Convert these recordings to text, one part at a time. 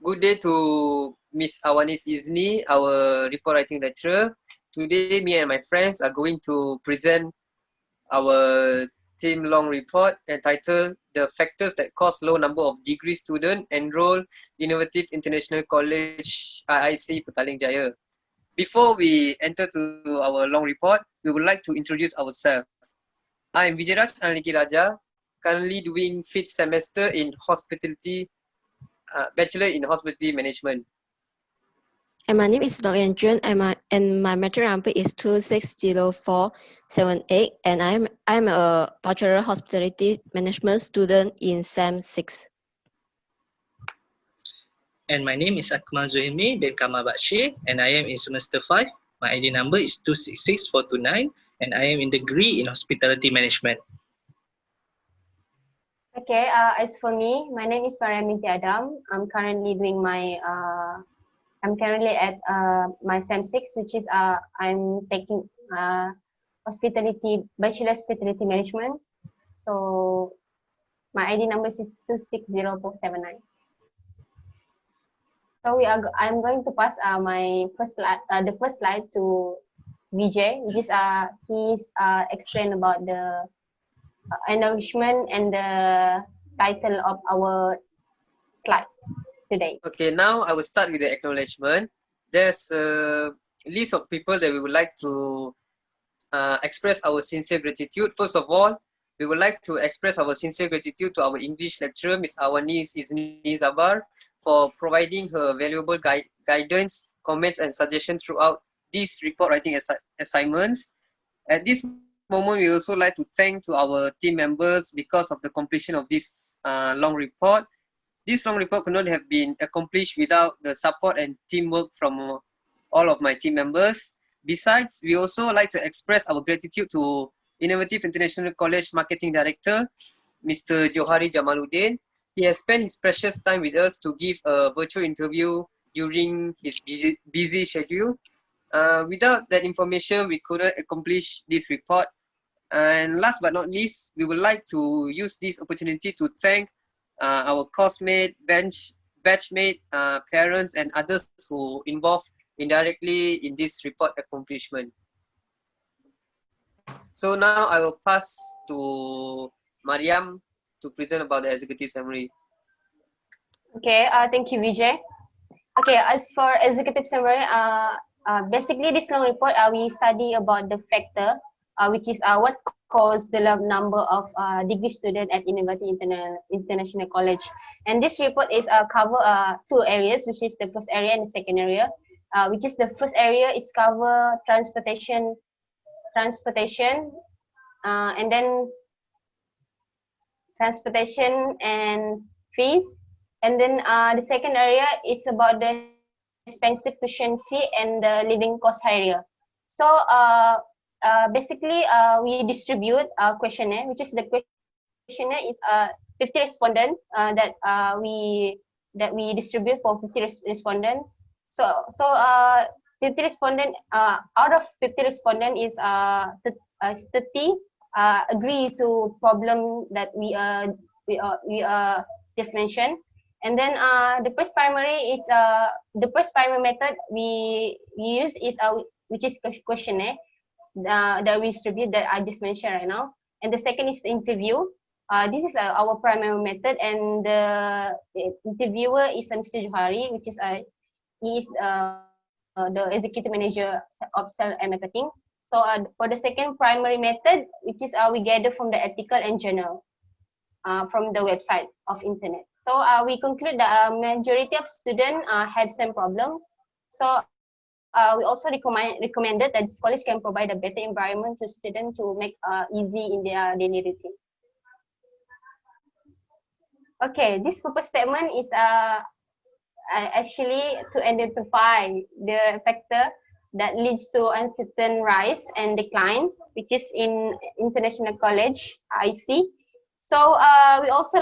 Good day to Miss Awanis Izni, our report writing lecturer. Today, me and my friends are going to present our team long report entitled The Factors That Cause Low Number of Degree Students Enroll Innovative International College IIC Petaling Jaya. Before we enter to our long report, we would like to introduce ourselves. I am Vijayraj Raja, currently doing 5th semester in hospitality, Bachelor in Hospitality Management. And my name is Loke and my material number is 260478, and I'm a Bachelor Hospitality Management student in SEM 6. And my name is Zulhilmi bin Kamal Bakshi, and I am in semester 5. My ID number is 266429, and I am in degree in hospitality management. Okay, as for me, my name is Mariam. I'm currently doing my I'm currently at my SEM 6, which is I'm taking Bachelor Hospitality Management. So my ID number is 260479. So I'm going to pass my first slide, the first slide to Vijay, which is he's explain about the acknowledgement and the title of our slide today. Okay, now I will start with the acknowledgement. There's a list of people that we would like to express our sincere gratitude. First of all, we would like to express our sincere gratitude to our English lecturer, Ms. Awanis Izni Zabar, for providing her valuable guidance, comments, and suggestions throughout these report writing assignments. At this moment, we also like to thank to our team members because of the completion of this long report. This long report could not have been accomplished without the support and teamwork from all of my team members. Besides, we also like to express our gratitude to Innovative International College Marketing Director, Mr. Johari Jamaluddin. He has spent his precious time with us to give a virtual interview during his busy schedule. Without that information, we couldn't accomplish this report. And last but not least, we would like to use this opportunity to thank our coursemate, batchmate, parents, and others who involved indirectly in this report accomplishment. So now I will pass to Mariam to present about the executive summary. Okay, thank you, Vijay. Okay, as for executive summary, basically this long report, we study about the factor, which is what caused the low number of degree students at Innovative International College. And this report is cover two areas, which is the first area and the second area. Which is the first area is cover transportation, and then transportation and fees. And then the second area, it's about the expensive tuition fee and the living cost area. So basically, we distribute a questionnaire, which is the questionnaire is 50 respondents that we distribute for 50 respondents. So 50 respondent out of 50 respondent is 30 agree to problem that we just mentioned. And then the first primary is the first primary method we use is which is questionnaire that we distribute that I just mentioned right now. And the second is the interview. This is our primary method, and the interviewer is Mr. Johari, which is he is the executive manager of sales and marketing. So for the second primary method, which is we gather from the article and journal from the website of internet. So we conclude that majority of students had some problem. So we also recommended that this college can provide a better environment to students to make easy in their daily routine. Okay, this purpose statement is actually to identify the factor that leads to uncertain rise and decline, which is in international college IC. So we also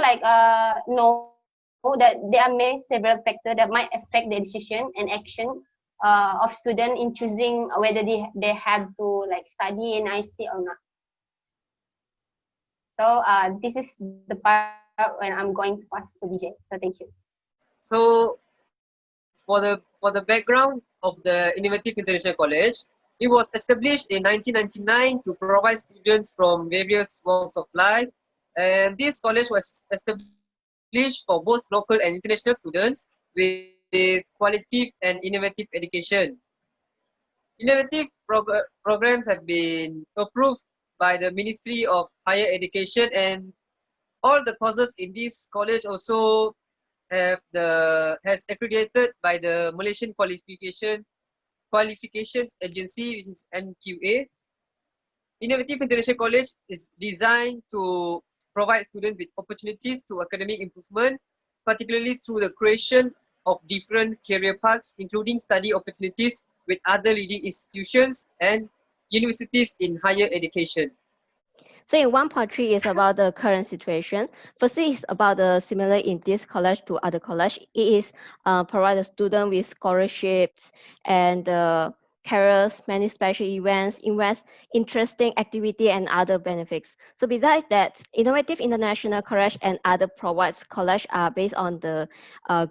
know that there are many several factors that might affect the decision and action of student in choosing whether they have to study in IC or not. So this is the part when I'm going to pass to DJ. So thank you. So for the background of the Innovative International College, it was established in 1999 to provide students from various walks of life, and this college was established for both local and international students with qualitative and innovative education. Innovative programs have been approved by the Ministry of Higher Education, and all the courses in this college also has accredited by the Malaysian Qualifications Agency, which is MQA. Innovative International College is designed to provide students with opportunities to academic improvement, particularly through the creation of different career paths, including study opportunities with other leading institutions and universities in higher education. So in 1.3 is about the current situation. Firstly is about the similar in this college to other college. It is provide the student with scholarships and careers, many special events, invest interesting activity and other benefits. So besides that, Innovative International College and other provides college are based on the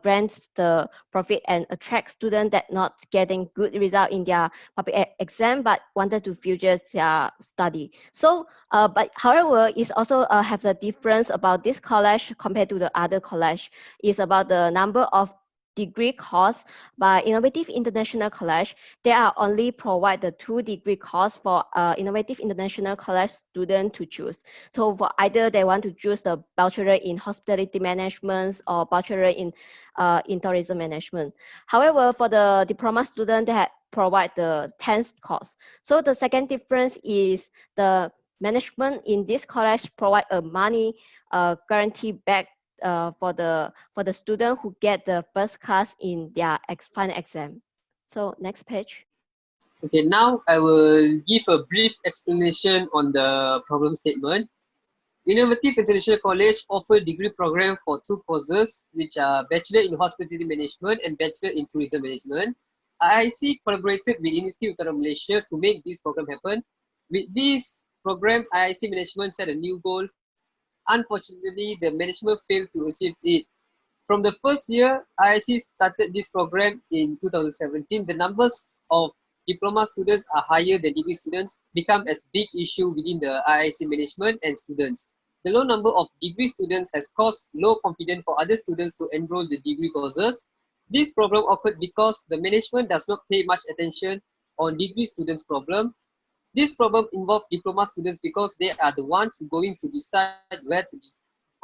grants, the profit and attract students that not getting good result in their public exam but wanted to future their study. So but however, it's also have the difference about this college compared to the other college. Is about the number of degree course. By Innovative International College, they are only provide the 2 degree course for Innovative International College student to choose. So for either they want to choose the bachelor in hospitality management or bachelor in tourism management. However, for the diploma student, they provide the 10th course. So the second difference is the management in this college provide a money guarantee back for the student who get the first class in their final exam. So next page. Okay, now I will give a brief explanation on the problem statement. Innovative International College offer degree program for 2 courses, which are Bachelor in Hospitality Management and Bachelor in Tourism Management. IIC collaborated with University of Malaysia to make this program happen. With this program, IIC management set a new goal. Unfortunately, the management failed to achieve it. From the first year, IIC started this program in 2017. The numbers of diploma students are higher than degree students, become as big issue within the IIC management and students. The low number of degree students has caused low confidence for other students to enroll the degree courses. This problem occurred because the management does not pay much attention on degree students' problem. This problem involves diploma students because they are the ones going to decide where to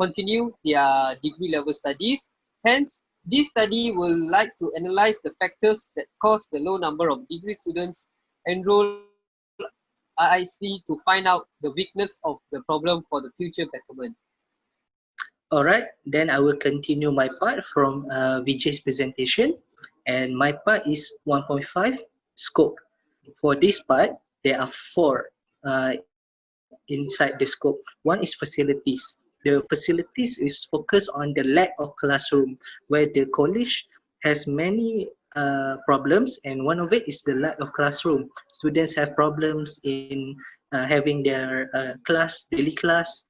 continue their degree level studies. Hence, this study will like to analyze the factors that cause the low number of degree students enroll IIC to find out the weakness of the problem for the future betterment. Alright, then I will continue my part from Vijay's presentation, and my part is 1.5 scope. For this part, there are 4 inside the scope. One is facilities. The facilities is focused on the lack of classroom, where the college has many problems, and one of it is the lack of classroom. Students have problems in having their daily class,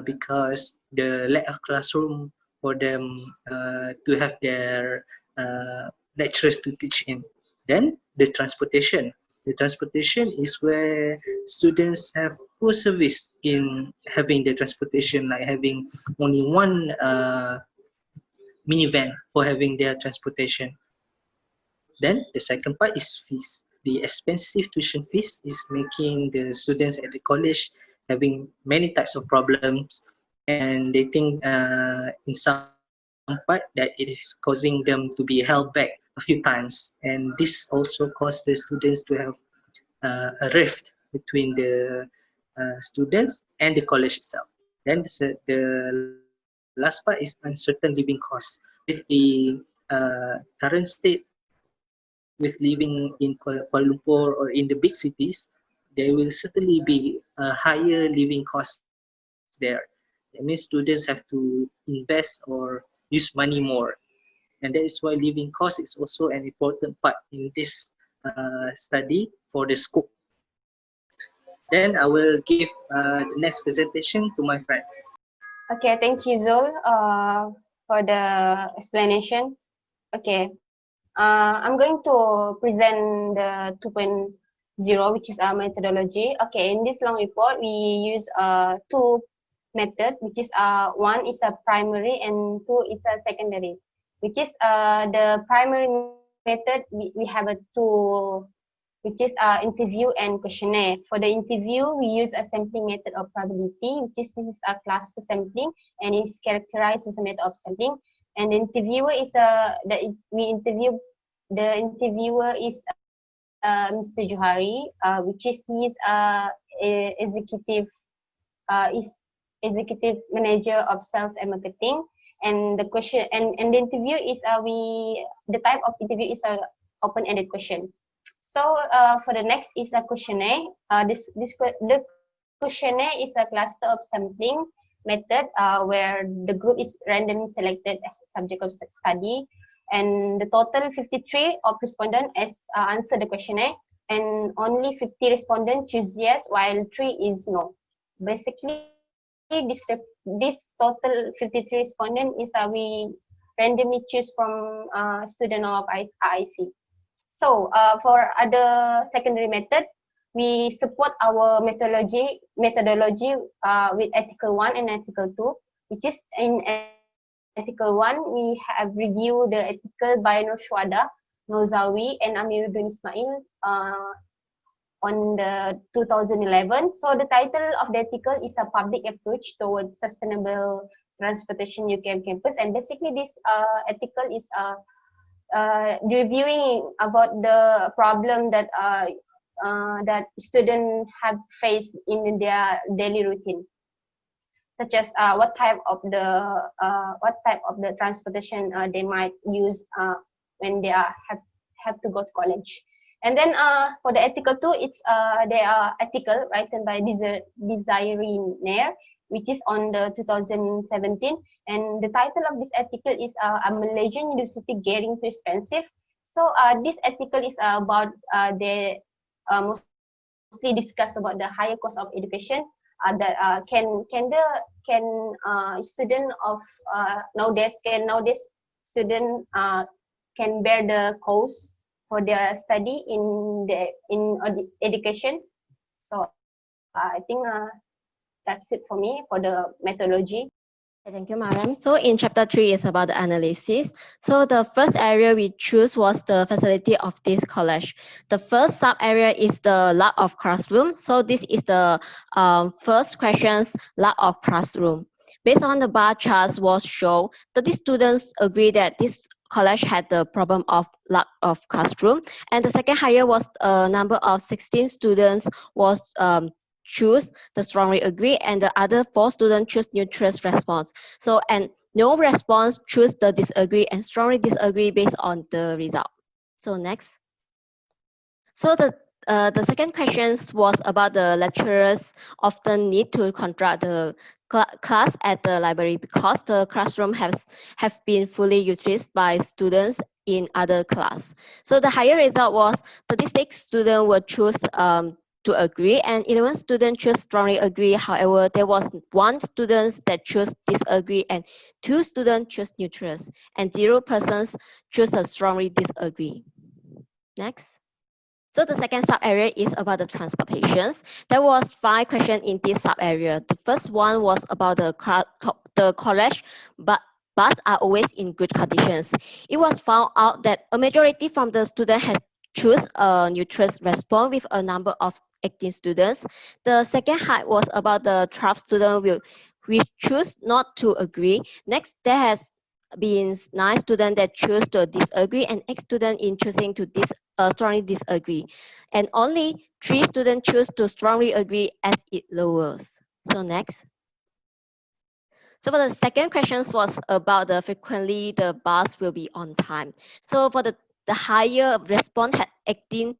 because the lack of classroom for them to have their lecturers to teach in. Then the transportation. The transportation is where students have poor service in having the transportation, like having only one minivan for having their transportation. Then the second part is fees. The expensive tuition fees is making the students at the college having many types of problems, and they think in some part that it is causing them to be held back a few times, and this also caused the students to have a rift between the students and the college itself. Then the last part is uncertain living costs. With the current state, with living in Kuala Lumpur or in the big cities, there will certainly be a higher living cost there. That means students have to invest or use money more. And that is why living cost is also an important part in this study for the scope. Then I will give the next presentation to my friend. Okay, thank you, Zul, for the explanation. Okay, I'm going to present the 2.0, which is our methodology. Okay, in this long report, we use two methods, which is one is a primary and two is a secondary. Which is the primary method, we have a two, which is interview and questionnaire. For the interview, we use a sampling method of probability, which is this is a cluster sampling and is characterized as a method of sampling. And the interviewer is the interviewer is Mr. Johari, which is he's executive is executive manager of sales and marketing. And the question and the interview is the type of interview is a open-ended question. So for the next is a questionnaire. The questionnaire is a cluster of sampling method where the group is randomly selected as a subject of study, and the total 53 of respondents has answered the questionnaire, and only 50 respondents choose yes, while 3 is no. Basically, this total 53 respondent is we randomly choose from student of IIC. So for other secondary method, we support our methodology with ethical 1 and ethical 2, which is in ethical 1, we have reviewed the ethical by Nur Shwada, Nozawi, and Amiruddin Ismail on the 2011. So the title of the article is a public approach towards sustainable transportation UKM campus, and basically this article is reviewing about the problem that that students have faced in their daily routine, such as what type of the transportation they might use when they have to go to college. And then for the article 2, it's they are article written by Desiree Nair, which is on the 2017. And the title of this article is a Malaysian University Getting Too Expensive. So this article is about they mostly discuss about the higher cost of education that can student of nowadays student can bear the cost for their study in education. So I think that's it for me for the methodology. Thank you, Mariam. So in chapter 3 is about the analysis. So the first area we choose was the facility of this college. The first sub area is the lack of classroom. So this is the first questions, lack of classroom. Based on the bar charts was shown, 30 students agree that this college had the problem of lack of classroom. And the second higher was a number of 16 students was choose the strongly agree, and the other 4 students choose neutral response. So, and no response choose the disagree and strongly disagree based on the result. So next. So the second question was about the lecturers often need to conduct the class at the library because the classroom have been fully utilized by students in other class. So the higher result was 36 students will choose to agree, and 11 students choose strongly agree. However, there was 1 student that chose disagree, and 2 students choose neutral, and 0 persons choose a strongly disagree. Next. So the second sub area is about the transportations. There was 5 questions in this sub area. The first one was about the college, but bus are always in good conditions. It was found out that a majority from the student has choose a neutral response with a number of 18 students. The second height was about the 12 students which choose not to agree. Next, there has been 9 students that choose to disagree, and 8 students in choosing to strongly disagree. And only 3 students choose to strongly agree as it lowers. So next. So for the second question was about the frequently the bus will be on time. So for the higher response had 18,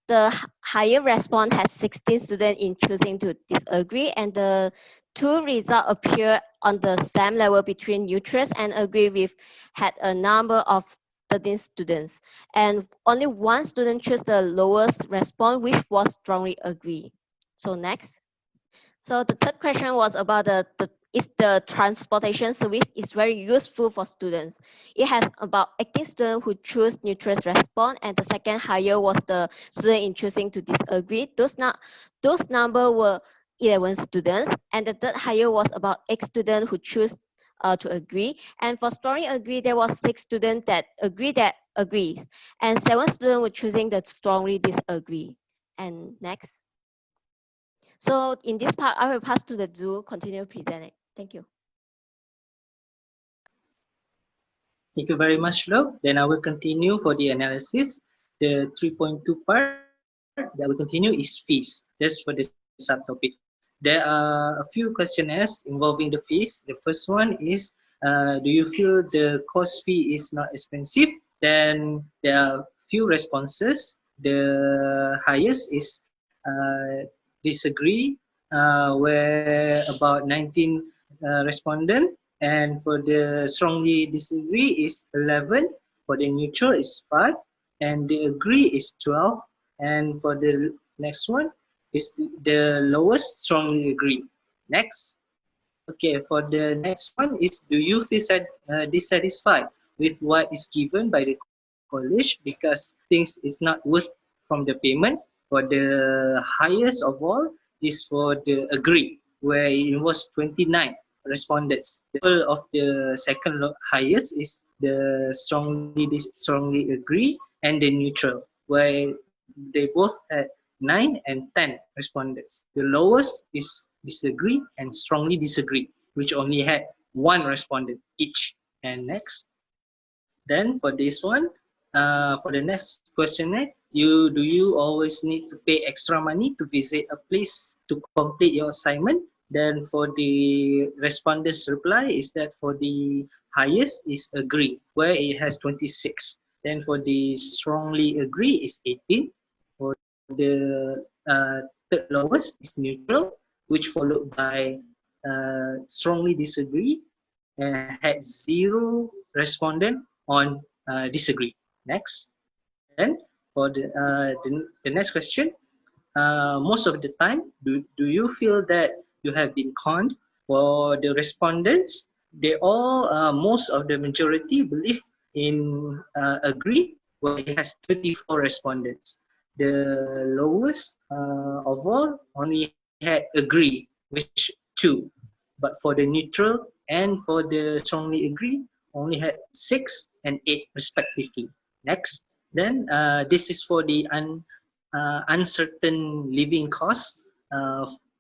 the higher response has 16 students in choosing to disagree, and the 2 results appear on the same level between neutrals and agree with had a number of 13 students, and only 1 student chose the lowest response, which was strongly agree. So next. So the third question was about the is the transportation service is very useful for students. It has about 18 students who choose neutral response, and the second higher was the student in choosing to disagree. Those number were 11 students, and the third higher was about 8 students who choose to agree. And for strongly agree, there was 6 students that agrees, and 7 students were choosing the strongly disagree. And next. So in this part, I will pass to the Zoo, continue presenting. Thank you. Thank you very much, Lo. Then I will continue for the analysis. The 3.2 part that will continue is fees. That's for the subtopic. There are a few questionnaires involving the fees. The first one is, do you feel the course fee is not expensive? Then there are few responses. The highest is disagree, where about 19 respondents. And for the strongly disagree is 11, for the neutral is 5, and the agree is 12, and for the next one is the lowest strongly agree. Next. Okay, for the next one is, do you feel dissatisfied with what is given by the college because things is not worth from the payment? For the highest of all is for the agree, where it was 29 respondents. The level of the second highest is the strongly agree and the neutral, where they both had 9 and 10 respondents. The lowest is disagree and strongly disagree, which only had 1 respondent each. And next. Then for this one, for the next questionnaire, do you always need to pay extra money to visit a place to complete your assignment? Then for the respondents' reply is that for the highest is agree, where it has 26. Then for the strongly agree is 18. For the third lowest is neutral, which followed by strongly disagree and had 0 respondent on disagree. Next. Then for the next question, most of the time, do you feel that you have been conned? For the respondents, they all, most of the majority believe in agree, where it has 34 respondents. The lowest of all only had agree, which 2. But for the neutral and for the strongly agree, only had 6 and 8 respectively. Next. Then this is for the uncertain living costs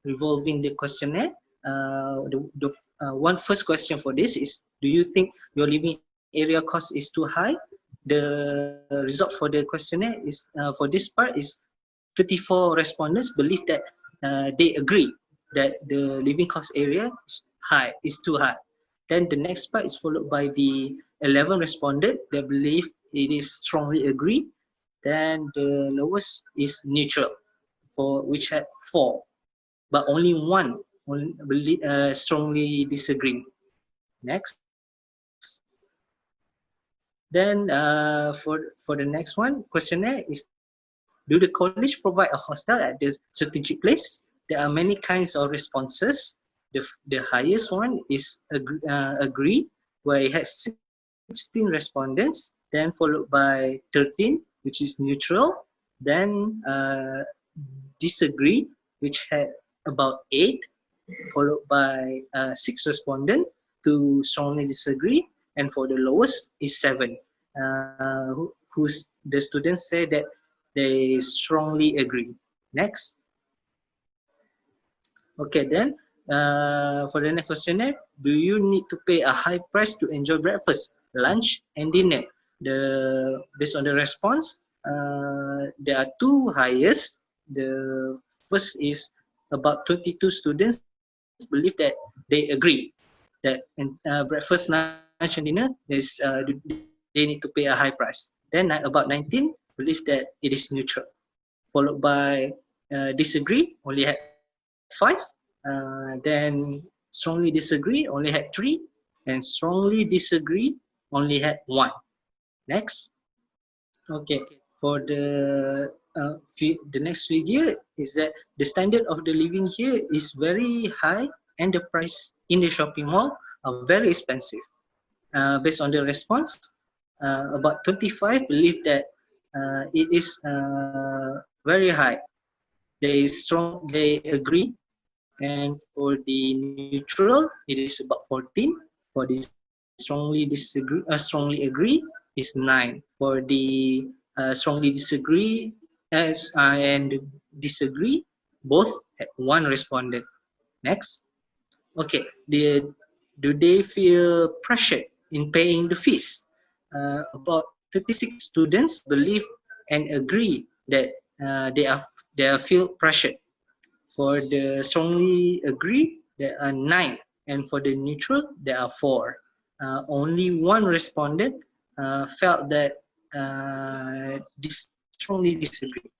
revolving the questionnaire. The one first question for this is, do you think your living area cost is too high? The result for the questionnaire is, for this part is 34 respondents believe that they agree that the living cost area is too high. Then the next part is followed by the 11 responded that believe it is strongly agree. Then the lowest is neutral, for which had 4, but only 1 strongly disagree. Next. Then for the next one, questionnaire is, do the college provide a hostel at the strategic place? There are many kinds of responses. The highest one is agree, where it has 16 respondents, then followed by 13, which is neutral, then disagree, which had about 8, followed by 6 respondents to strongly disagree, and for the lowest is 7, who's the students say that they strongly agree. Next. Okay, then for the next questionnaire, do you need to pay a high price to enjoy breakfast, lunch, and dinner? Based on the response, there are 2 highest. The first is about 22 students believe that they agree that breakfast, lunch, and dinner they need to pay a high price. Then about 19 believe that it is neutral, followed by disagree, only had 5. Then strongly disagree, only had 3, and strongly disagree, only had 1. Next. Okay, for the next figure is that the standard of the living here is very high and the price in the shopping mall are very expensive. Based on the response, about 25 believe that it is very high. They agree, and for the neutral, it is about 14. For the strongly agree is 9. For the strongly disagree and disagree, both had one respondent. Next. Okay, do they feel pressured in paying the fees? About 36 students believe and agree that they are feel pressured. For the strongly agree, there are 9, and for the neutral, there are 4. Only one respondent felt that strongly disagree,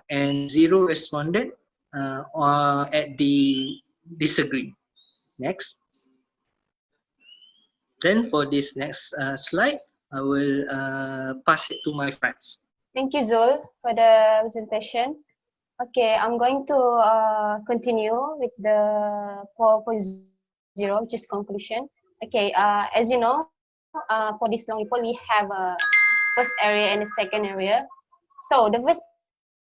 and 0 responded at the disagree. Next. Then for this next slide, I will pass it to my friends. Thank you, Zul, for the presentation. Okay, I'm going to continue with the 4.0, which is conclusion. Okay, as you know, for this long report, we have a first area and a second area. So the first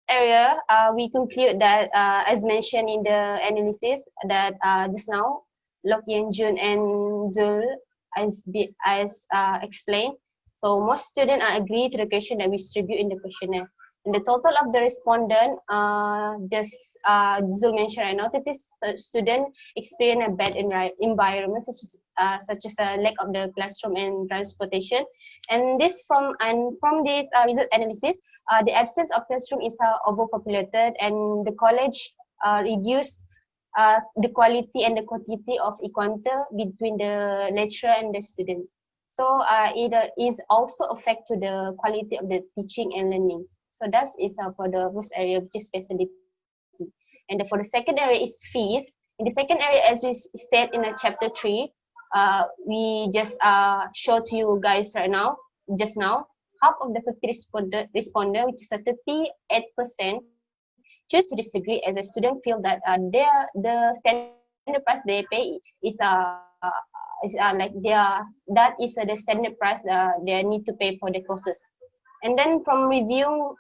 area, we conclude that, as mentioned in the analysis, that just now, Loke, Jun, and Zul as explained. So most students are agree to the question that we distribute in the questionnaire. And the total of the respondent, just Zul mentioned right now, that this student experience a bad environment, such as a lack of the classroom and transportation. And from this result analysis, the absence of classroom is overpopulated, and the college reduced the quality and the quantity of encounter between the lecturer and the student. So it is also affect to the quality of the teaching and learning. So that is for the first area, which is facility. And for the second area is fees. In the second area, as we state in chapter 3, we just show to you guys right now, just now, half of the 50 responder, which is a 38%, choose to disagree as a student feel that the standard price they pay is like that is the standard price they need to pay for the courses. And then from viewing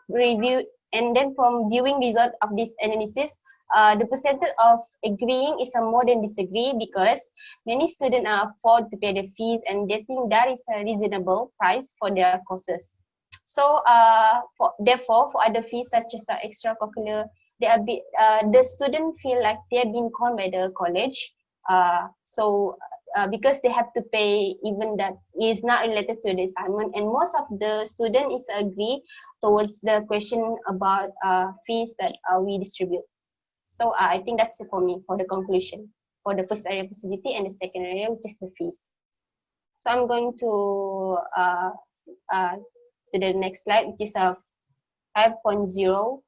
result of this analysis, the percentage of agreeing is more than disagree, because many students are afford to pay the fees and they think that is a reasonable price for their courses. So therefore, for other fees such as extracurricular, the student feel like they are being conned by the college. Because they have to pay even that is not related to the assignment, and most of the student is agree towards the question about fees that we distribute. So I think that's it for me for the conclusion for the first area facility and the second area, which is the fees. So I'm going to the next slide, which is a 5.0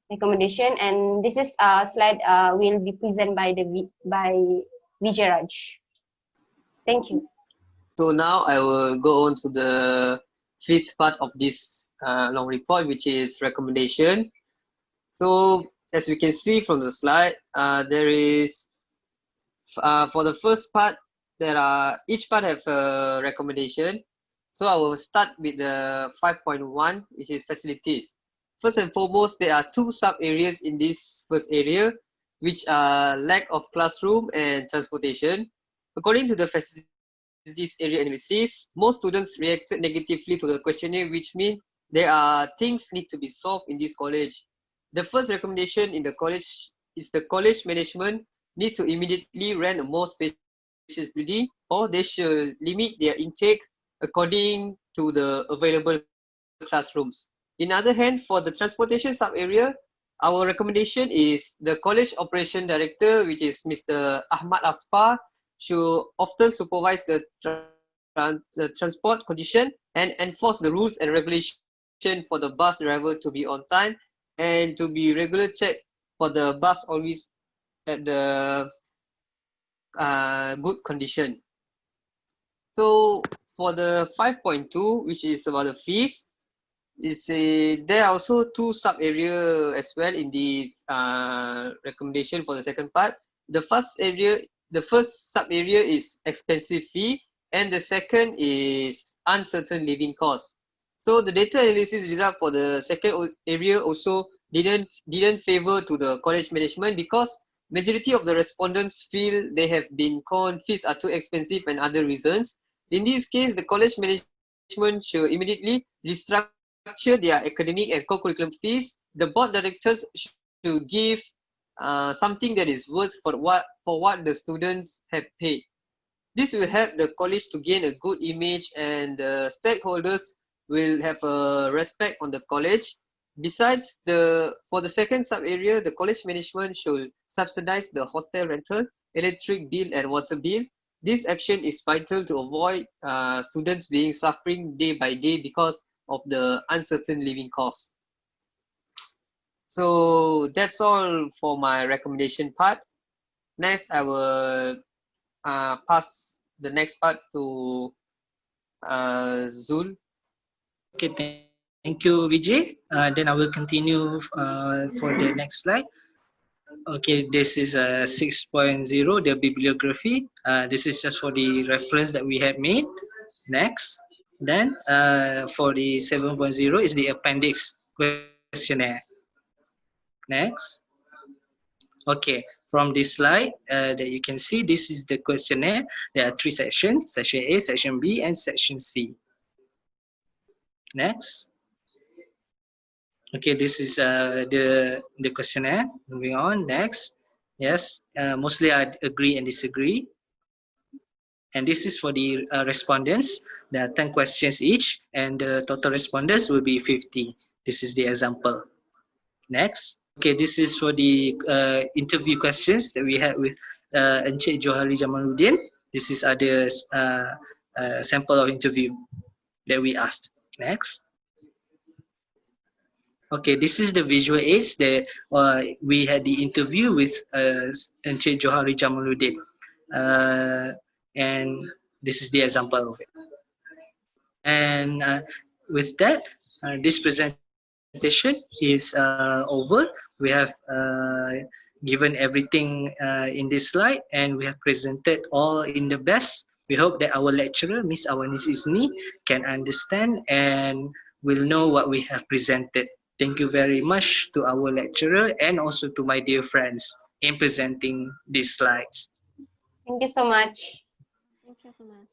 recommendation, and this is a slide will be presented by Vijayraj. Thank you. So now I will go on to the fifth part of this long report, which is recommendation. So as we can see from the slide, there is for the first part, each part have a recommendation. So I will start with the 5.1, which is facilities. First and foremost, there are two sub areas in this first area, which are lack of classroom and transportation. According to the facilities area analysis, most students reacted negatively to the questionnaire, which means there are things need to be solved in this college. The first recommendation in the college is the college management need to immediately rent a more spacious building, or they should limit their intake according to the available classrooms. In other hand, for the transportation sub-area, our recommendation is the college operation director, which is Mr. Ahmad Aspar, should often supervise the transport condition and enforce the rules and regulation for the bus driver to be on time and to be regular check for the bus always at the good condition. So for the 5.2, which is about the fees, there are also two sub area as well in the recommendation for the second part. the first sub area is expensive fee, and the second is uncertain living cost. So the data analysis result for the second area also didn't favor to the college management, because majority of the respondents feel they have been conned, fees are too expensive, and other reasons. In this case, the college management should immediately restructure their academic and co-curriculum fees. The board directors should give something that is worth for what the students have paid. This will help the college to gain a good image, and the stakeholders will have a respect on the college. Besides, for the second sub area, the college management should subsidize the hostel rental, electric bill, and water bill. This action is vital to avoid students being suffering day by day because of the uncertain living costs. So that's all for my recommendation part. Next, I will pass the next part to Zul. Okay, thank you, Vijay. Then I will continue for the next slide. Okay, this is 6.0, the bibliography. This is just for the reference that we have made. Next. Then for the 7.0 is the appendix questionnaire. Next. Okay, from this slide that you can see, this is the questionnaire. There are 3 sections, section A, section B, and section C. Next. Okay, this is the questionnaire. Moving on, next. Yes, mostly I agree and disagree. And this is for the respondents. There are 10 questions each, and the total respondents will be 50. This is the example. Next. Okay, this is for the interview questions that we had with Encik Johari Jamaluddin. This is other sample of interview that we asked. Next. Okay, this is the visual aids that we had the interview with Encik Johari Jamaluddin. And this is the example of it. And with that, this presentation is over. We have given everything in this slide, and we have presented all in the best. We hope that our lecturer, Miss Awanis Isni, can understand and will know what we have presented. Thank you very much to our lecturer and also to my dear friends in presenting these slides. Thank you so much. Thank you so much.